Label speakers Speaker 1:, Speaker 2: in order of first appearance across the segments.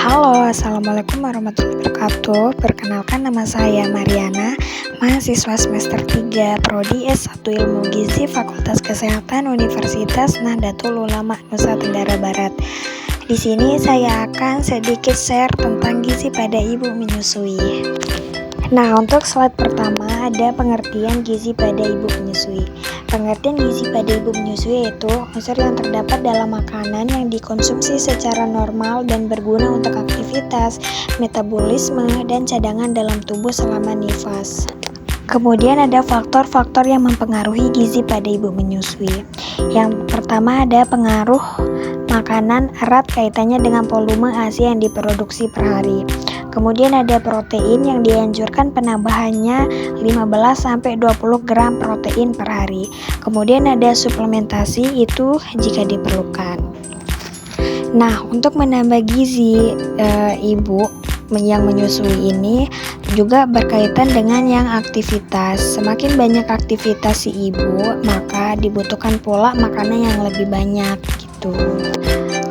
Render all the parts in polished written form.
Speaker 1: Halo, Assalamualaikum warahmatullahi wabarakatuh. Perkenalkan, nama saya Mariana, mahasiswa semester 3 Prodi S1 Ilmu Gizi Fakultas Kesehatan Universitas Nahdlatul Ulama Nusa Tenggara Barat. Di sini saya akan sedikit share tentang gizi pada ibu menyusui. Nah, untuk slide pertama ada pengertian gizi pada ibu menyusui. Pengertian gizi pada ibu menyusui yaitu unsur yang terdapat dalam makanan yang dikonsumsi secara normal dan berguna untuk aktivitas, metabolisme, dan cadangan dalam tubuh selama nifas. Kemudian ada faktor-faktor yang mempengaruhi gizi pada ibu menyusui. Yang pertama ada pengaruh makanan erat kaitannya dengan volume ASI yang diproduksi per hari. Kemudian ada protein yang dianjurkan penambahannya 15-20 gram protein per hari. Kemudian ada suplementasi itu jika diperlukan. Nah, untuk menambah gizi ibu yang menyusui ini juga berkaitan dengan yang aktivitas. Semakin banyak aktivitas si ibu, maka dibutuhkan pula makanan yang lebih banyak gitu.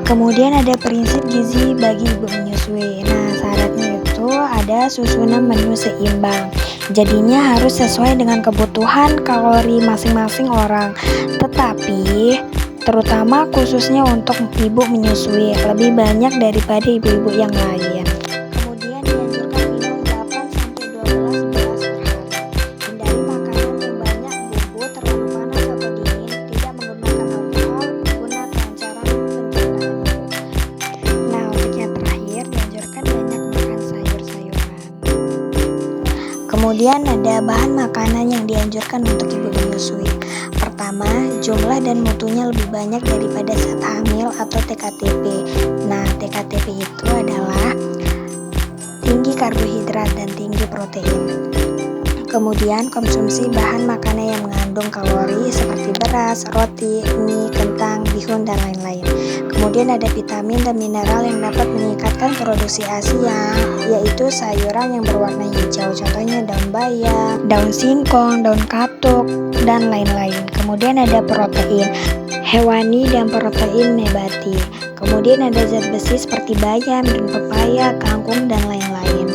Speaker 1: Kemudian ada prinsip gizi bagi ibu menyusui. Nah, syaratnya itu ada susunan menu seimbang. Jadinya harus sesuai dengan kebutuhan kalori masing-masing orang. Tetapi terutama khususnya untuk ibu menyusui lebih banyak daripada ibu-ibu yang lain. Kemudian dianjurkan minum 8-12 gelas per hari. Hindari makanan yang banyak bumbu, terlalu panas atau dingin, tidak menggunakan alkohol guna kelancaran pencernaan. Nah, untuk yang terakhir dianjurkan banyak makan sayur-sayuran. Kemudian ada bahan makanan yang dianjurkan untuk ibu menyusui. Pertama, jumlah dan mutunya lebih banyak daripada saat hamil atau TKTP. Nah, TKTP itu adalah tinggi karbohidrat dan tinggi protein. Kemudian konsumsi bahan makanan yang mengandung kalori seperti beras, roti, mie, kentang, bihun, dan lain-lain. Kemudian ada vitamin dan mineral yang dapat meningkatkan produksi ASI yaitu sayuran yang berwarna hijau, contohnya daun bayam, daun singkong, daun katuk, dan lain-lain. Kemudian ada protein hewani dan protein nabati. Kemudian ada zat besi seperti bayam dan pepaya, kangkung, dan lain-lain.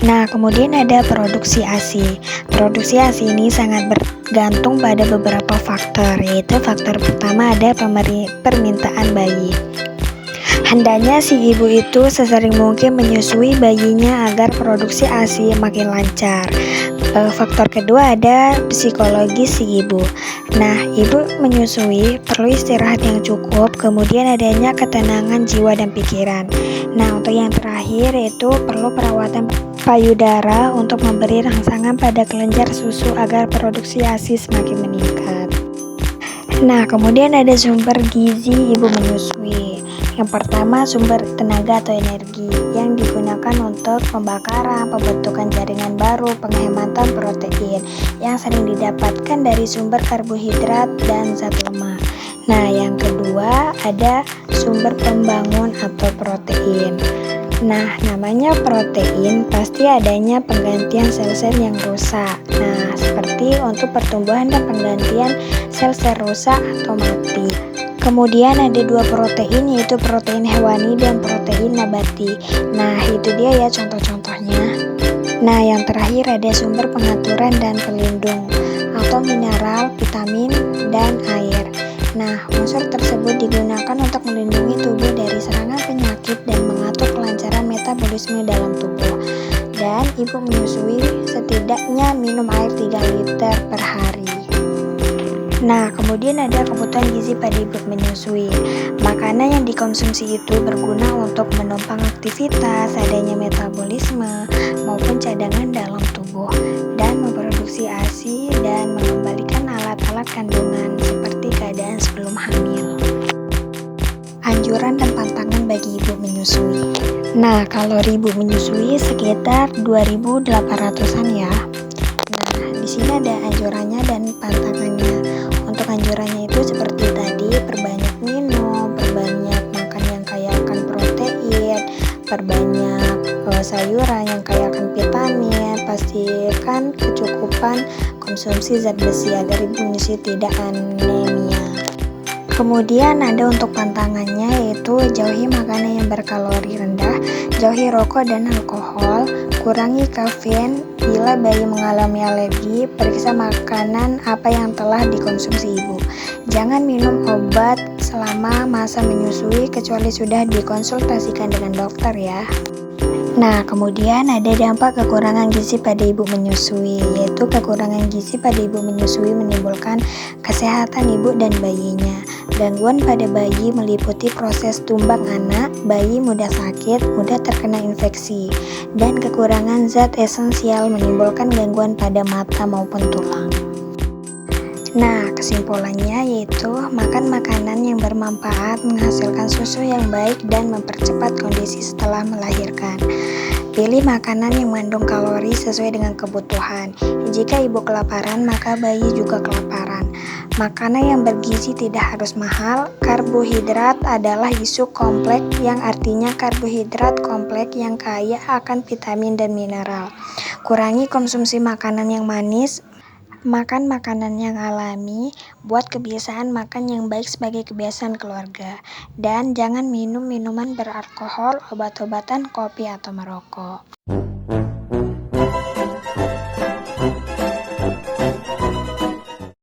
Speaker 1: Nah, kemudian ada produksi ASI. Produksi ASI ini sangat bergantung pada beberapa faktor, yaitu faktor pertama ada permintaan bayi. Hendaknya si ibu itu sesering mungkin menyusui bayinya agar produksi ASI makin lancar. Faktor kedua ada psikologis si ibu. Nah, ibu menyusui perlu istirahat yang cukup, kemudian adanya ketenangan jiwa dan pikiran. Nah, untuk yang terakhir yaitu perlu perawatan payudara untuk memberi rangsangan pada kelenjar susu agar produksi ASI semakin meningkat. Nah, kemudian ada sumber gizi ibu menyusui. Yang pertama, sumber tenaga atau energi yang digunakan untuk pembakaran, pembentukan jaringan baru, penghematan protein yang sering didapatkan dari sumber karbohidrat dan zat lemak. Nah, yang kedua ada sumber pembangun atau protein. Nah, namanya protein pasti adanya penggantian sel-sel yang rusak. Nah, seperti untuk pertumbuhan dan penggantian sel-sel rusak atau mati. Kemudian ada dua protein yaitu protein hewani dan protein nabati. Nah, itu dia ya contoh-contohnya. Nah, yang terakhir ada sumber pengaturan dan pelindung atau mineral, vitamin, dan air. Nah, unsur tersebut digunakan untuk melindungi tubuh dari serangan penyakit dan mengatur kelancaran metabolisme dalam tubuh. Dan ibu menyusui setidaknya minum air 3 liter per hari. Nah, kemudian ada kebutuhan gizi pada ibu menyusui. Makanan yang dikonsumsi itu berguna untuk menopang aktivitas, adanya metabolisme, maupun cadangan dalam tubuh, dan memproduksi ASI dan mengembalikan alat-alat kandungan seperti keadaan sebelum hamil. Anjuran dan pantangan bagi ibu menyusui. Nah, kalori ibu menyusui sekitar 2.800-an ya. Nah, di sini ada anjurannya dan pantangannya. Untuk anjurannya itu seperti tadi, perbanyak minum, perbanyak makan yang kaya akan protein, perbanyak sayuran yang kaya akan vitamin, pastikan kecukupan konsumsi zat besi agar ibu menyusui tidak anemia. Kemudian ada untuk pantangannya, yaitu jauhi makanan yang berkalori rendah, jauhi rokok dan alkohol, kurangi kafein. Bila bayi mengalami alergi, periksa makanan apa yang telah dikonsumsi ibu. Jangan minum obat selama masa menyusui kecuali sudah dikonsultasikan dengan dokter ya. Nah, kemudian ada dampak kekurangan gizi pada ibu menyusui, yaitu kekurangan gizi pada ibu menyusui menimbulkan kesehatan ibu dan bayinya. Gangguan pada bayi meliputi proses tumbang anak, bayi mudah sakit, mudah terkena infeksi, dan kekurangan zat esensial menimbulkan gangguan pada mata maupun tulang. Nah, kesimpulannya yaitu makan makanan yang bermanfaat, menghasilkan susu yang baik, dan mempercepat kondisi setelah melahirkan. Pilih makanan yang mengandung kalori sesuai dengan kebutuhan. Jika ibu kelaparan, maka bayi juga kelaparan. Makanan yang bergizi tidak harus mahal. Karbohidrat adalah isu kompleks yang artinya karbohidrat kompleks yang kaya akan vitamin dan mineral. Kurangi konsumsi makanan yang manis. Makan makanan yang alami, buat kebiasaan makan yang baik sebagai kebiasaan keluarga. Dan jangan minum minuman beralkohol, obat-obatan, kopi, atau merokok.